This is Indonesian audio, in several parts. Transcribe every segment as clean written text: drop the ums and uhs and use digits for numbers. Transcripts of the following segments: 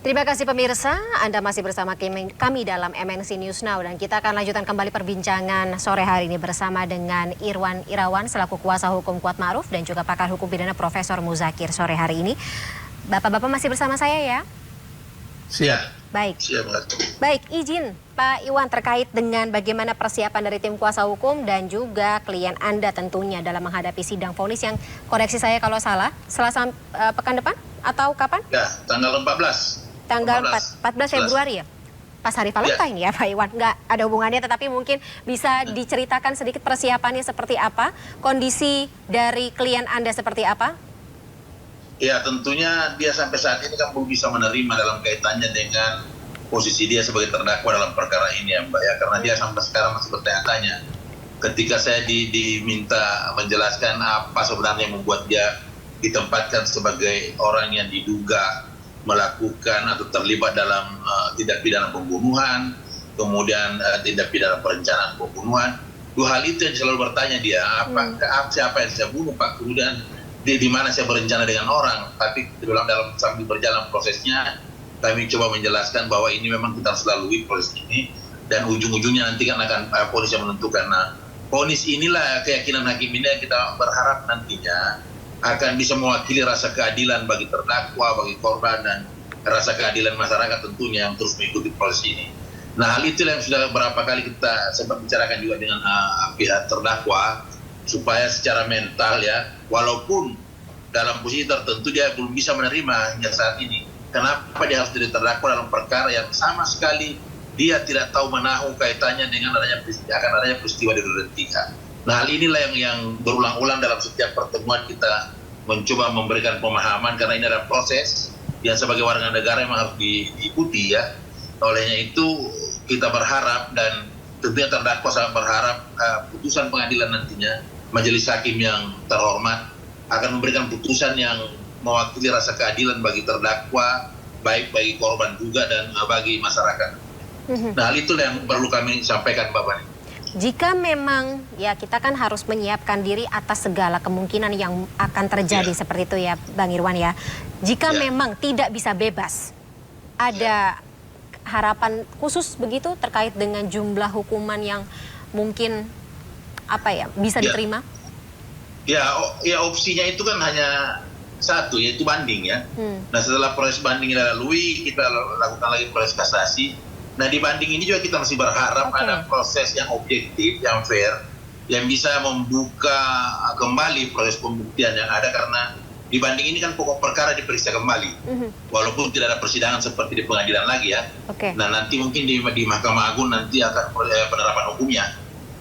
Terima kasih pemirsa, Anda masih bersama kami dalam MNC News Now dan kita akan lanjutkan kembali perbincangan sore hari ini bersama dengan Irwan Irawan selaku kuasa hukum Kuatma'ruf dan juga pakar hukum pidana Profesor Muzakir sore hari ini. Bapak-bapak masih bersama saya ya? Siap. Baik. Siap. Baik, izin Pak Iwan terkait dengan bagaimana persiapan dari tim kuasa hukum dan juga klien Anda tentunya dalam menghadapi sidang vonis yang koreksi saya kalau salah, Selasa pekan depan atau kapan? Ya, tanggal 14. Tanggal 14 Februari ya? Pas hari Valentine ya Pak Iwan? Nggak ada hubungannya, tetapi mungkin bisa diceritakan sedikit persiapannya seperti apa? Kondisi dari klien Anda seperti apa? Ya, tentunya dia sampai saat ini kan belum bisa menerima dalam kaitannya dengan posisi dia sebagai terdakwa dalam perkara ini ya Mbak ya. Karena dia sampai sekarang masih bertanya-tanya. Ketika saya diminta menjelaskan apa sebenarnya yang membuat dia ditempatkan sebagai orang yang diduga melakukan atau terlibat dalam tindak pidana pembunuhan, kemudian tindak pidana perencanaan pembunuhan. Dua hal itu yang selalu bertanya dia, siapa yang saya bunuh Pak, kemudian di mana saya berencana dengan orang. Tapi dalam sambil berjalan prosesnya, kami coba menjelaskan bahwa ini memang kita harus lalui proses ini, dan ujung-ujungnya nanti kan akan ponis yang menentukan. Nah, ponis inilah keyakinan hakim ini yang kita berharap nantinya akan bisa mewakili rasa keadilan bagi terdakwa, bagi korban, dan rasa keadilan masyarakat tentunya yang terus mengikuti proses ini. Nah, hal itu yang sudah beberapa kali kita sempat bicarakan juga dengan pihak terdakwa, supaya secara mental ya, walaupun dalam posisi tertentu dia belum bisa menerima hingga saat ini. Kenapa dia harus jadi terdakwa dalam perkara yang sama sekali dia tidak tahu menahu kaitannya dengan adanya peristiwa di Duren 3. Nah, hal inilah yang berulang-ulang dalam setiap pertemuan kita mencoba memberikan pemahaman, karena ini adalah proses yang sebagai warga negara memang harus diikuti ya. Olehnya itu kita berharap, dan tentunya terdakwa sangat berharap putusan pengadilan nantinya, majelis hakim yang terhormat akan memberikan putusan yang mewakili rasa keadilan bagi terdakwa, baik bagi korban juga dan bagi masyarakat. Nah, hal itulah yang perlu kami sampaikan Bapak. Jika memang ya kita kan harus menyiapkan diri atas segala kemungkinan yang akan terjadi seperti itu ya Bang Irwan ya. Jika memang tidak bisa bebas, ada harapan khusus begitu terkait dengan jumlah hukuman yang mungkin bisa diterima? Ya, opsinya itu kan hanya satu, yaitu banding ya. Nah, setelah proses banding dilalui, kita lakukan lagi proses kasasi. Nah, di banding ini juga kita masih berharap ada proses yang objektif, yang fair, yang bisa membuka kembali proses pembuktian yang ada, karena di banding ini kan pokok perkara diperiksa kembali, walaupun tidak ada persidangan seperti di pengadilan lagi ya. Nah, nanti mungkin di Mahkamah Agung nanti akan penerapan hukumnya.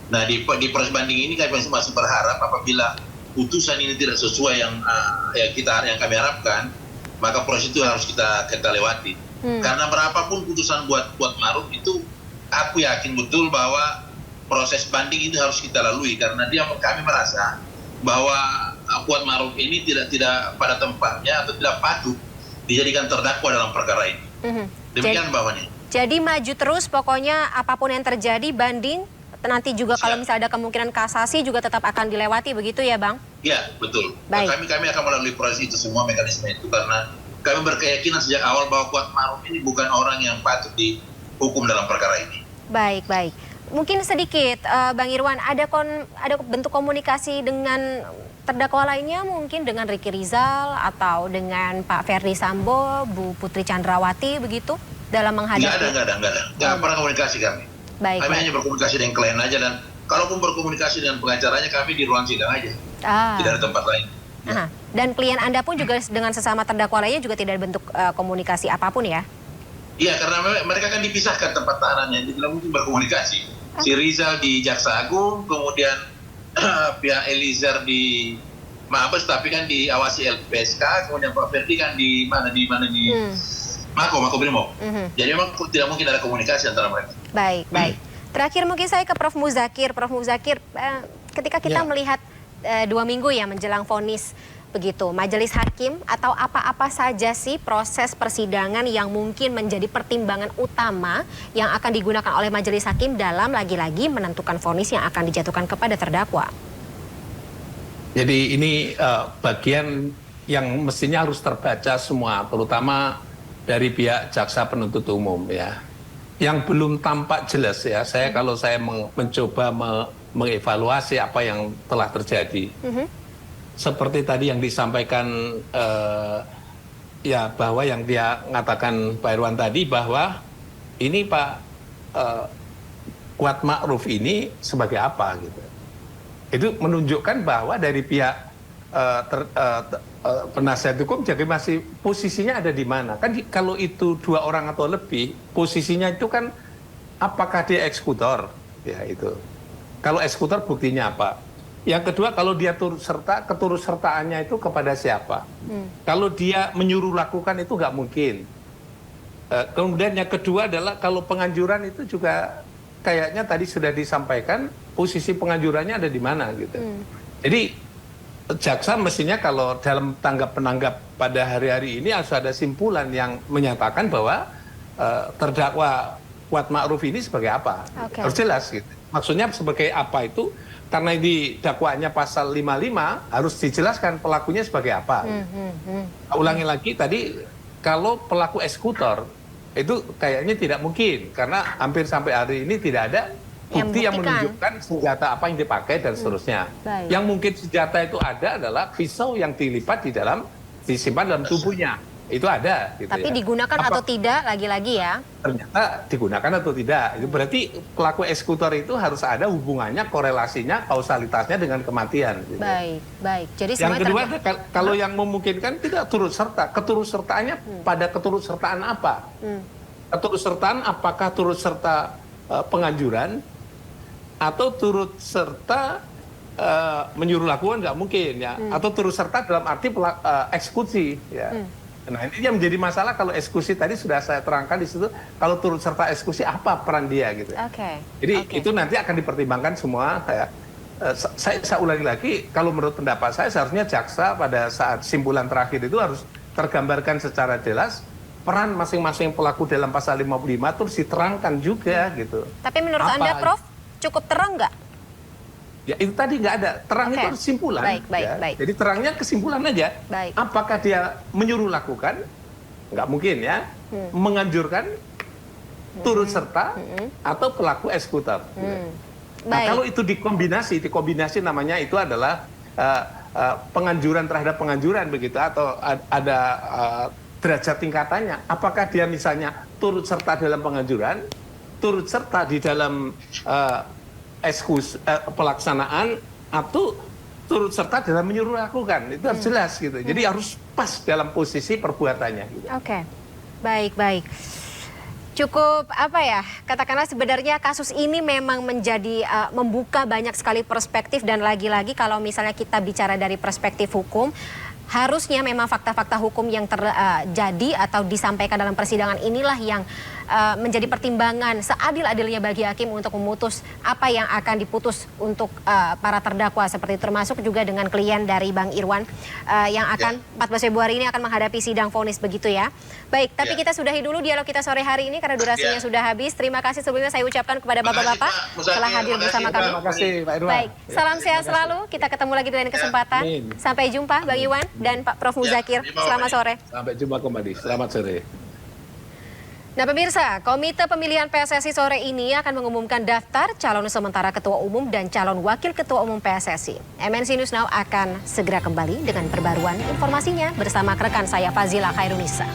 Nah, di proses banding ini kami masih berharap apabila putusan ini tidak sesuai yang kami harapkan, maka proses itu harus kita lewati. Karena berapapun putusan buat Kuatma'ruf itu, aku yakin betul bahwa proses banding itu harus kita lalui, karena kami merasa bahwa Kuatma'ruf ini tidak pada tempatnya atau tidak patut dijadikan terdakwa dalam perkara ini. Demikian Mbak Fani. Jadi maju terus, pokoknya apapun yang terjadi banding, nanti juga kalau misalnya ada kemungkinan kasasi juga tetap akan dilewati, begitu ya Bang? Iya, betul. Kami akan melalui proses itu, semua mekanisme itu, karena kami berkeyakinan sejak awal bahwa Kuatma'ruf ini bukan orang yang patut dihukum dalam perkara ini. Baik. Mungkin sedikit, Bang Irwan, ada bentuk komunikasi dengan terdakwa lainnya, mungkin dengan Ricky Rizal atau dengan Pak Ferdi Sambo, Bu Putri Chandrawati begitu dalam menghadapi? Nggak ada. Jangan pernah komunikasi kami. Kami hanya berkomunikasi dengan klien aja, dan kalaupun berkomunikasi dengan pengacaranya, kami di ruang sidang aja. Tidak ada tempat lain. Dan klien Anda pun juga dengan sesama terdakwa lainnya juga tidak bentuk komunikasi apapun ya? Iya, karena mereka kan dipisahkan tempat tahanannya, jadi tidak mungkin berkomunikasi. Si Rizal di Jaksa Agung, kemudian pihak Eliezer di Mabes, tapi kan diawasi LPSK, kemudian Pak Ferdi kan di Makobrimob. Jadi memang tidak mungkin ada komunikasi antara mereka. Baik. Terakhir mungkin saya ke Prof. Muzakir. Prof. Muzakir, ketika kita melihat 2 minggu ya menjelang vonis begitu, majelis hakim atau apa-apa saja sih proses persidangan yang mungkin menjadi pertimbangan utama yang akan digunakan oleh majelis hakim dalam lagi-lagi menentukan vonis yang akan dijatuhkan kepada terdakwa? Jadi ini bagian yang mestinya harus terbaca semua, terutama dari pihak jaksa penuntut umum ya, yang belum tampak jelas ya. Kalau saya mencoba mengevaluasi apa yang telah terjadi, seperti tadi yang disampaikan ya, bahwa yang dia mengatakan Pak Irwan tadi, bahwa ini Pak Kuat Ma'ruf ini sebagai apa gitu. Itu menunjukkan bahwa dari pihak penasihat hukum jadi masih posisinya ada di mana. Kan kalau itu 2 orang atau lebih, posisinya itu kan apakah dia eksekutor, ya itu. Kalau eksekutor buktinya apa? Yang kedua, kalau dia turut serta, keturut sertaannya itu kepada siapa? Kalau dia menyuruh lakukan itu nggak mungkin. Kemudian yang kedua adalah kalau penganjuran itu juga kayaknya tadi sudah disampaikan posisi penganjurannya ada di mana gitu. Jadi jaksa mestinya kalau dalam penanggap pada hari-hari ini harus ada simpulan yang menyatakan bahwa terdakwa Kuat Ma'ruf ini sebagai apa. Harus jelas gitu. Maksudnya sebagai apa itu, karena di dakwaannya pasal 55 harus dijelaskan pelakunya sebagai apa. Ulangi lagi tadi, kalau pelaku eksekutor itu kayaknya tidak mungkin, karena hampir sampai hari ini tidak ada bukti yang menunjukkan senjata apa yang dipakai dan seterusnya. Yang mungkin senjata itu ada adalah pisau yang dilipat disimpan dalam tubuhnya. Itu ada. Gitu. Tapi digunakan atau tidak, lagi-lagi ya? Ternyata digunakan atau tidak. Itu berarti pelaku eksekutor itu harus ada hubungannya, korelasinya, kausalitasnya dengan kematian. Gitu. Baik. Jadi yang kedua, kalau yang memungkinkan tidak turut serta. Keturut sertaannya pada keturut sertaan apa? Keturut sertaan apakah turut serta penganjuran atau turut serta menyuruh lakukan, nggak mungkin ya, atau turut serta dalam arti eksekusi ya. Nah, ini yang menjadi masalah kalau eksekusi tadi sudah saya terangkan di situ, kalau turut serta eksekusi apa peran dia gitu. Jadi itu nanti akan dipertimbangkan semua. Saya ulangi lagi, kalau menurut pendapat saya seharusnya jaksa pada saat simpulan terakhir itu harus tergambarkan secara jelas peran masing-masing pelaku dalam pasal 55 terus diterangkan juga gitu. Tapi menurut Anda, Prof, cukup terang nggak? Ya itu tadi nggak ada. Terang itu harus simpulan. Baik. Jadi terangnya kesimpulan aja. Apakah dia menyuruh lakukan? Nggak mungkin ya. Menganjurkan, turut serta, atau pelaku eksekutor. Nah, kalau itu dikombinasi namanya itu adalah penganjuran terhadap penganjuran begitu, atau ada derajat tingkatannya. Apakah dia misalnya turut serta dalam penganjuran, turut serta di dalam pelaksanaan, atau turut serta dalam menyuruh lakukan. Itu harus jelas gitu. Jadi harus pas dalam posisi perbuatannya. Gitu. Baik. Cukup katakanlah sebenarnya kasus ini memang menjadi membuka banyak sekali perspektif, dan lagi-lagi kalau misalnya kita bicara dari perspektif hukum, harusnya memang fakta-fakta hukum yang terjadi atau disampaikan dalam persidangan inilah yang menjadi pertimbangan seadil-adilnya bagi hakim untuk memutus apa yang akan diputus untuk para terdakwa, seperti termasuk juga dengan klien dari Bang Irwan yang akan 14 Februari ini akan menghadapi sidang vonis begitu ya. Baik, tapi kita sudahi dulu dialog kita sore hari ini karena durasinya sudah habis. Terima kasih sebelumnya saya ucapkan kepada Bapak-Bapak telah hadir bersama kami. Terima kasih Pak Irwan. Baik, salam sehat selalu. Kita ketemu lagi di lain kesempatan. Sampai jumpa Bang Irwan dan Pak Prof Muzakir. Selamat sore. Sampai jumpa kembali. Selamat sore. Nah pemirsa, Komite Pemilihan PSSI sore ini akan mengumumkan daftar calon sementara Ketua Umum dan calon Wakil Ketua Umum PSSI. MNC News Now akan segera kembali dengan perbaruan informasinya bersama rekan saya Fazila Khairunisa.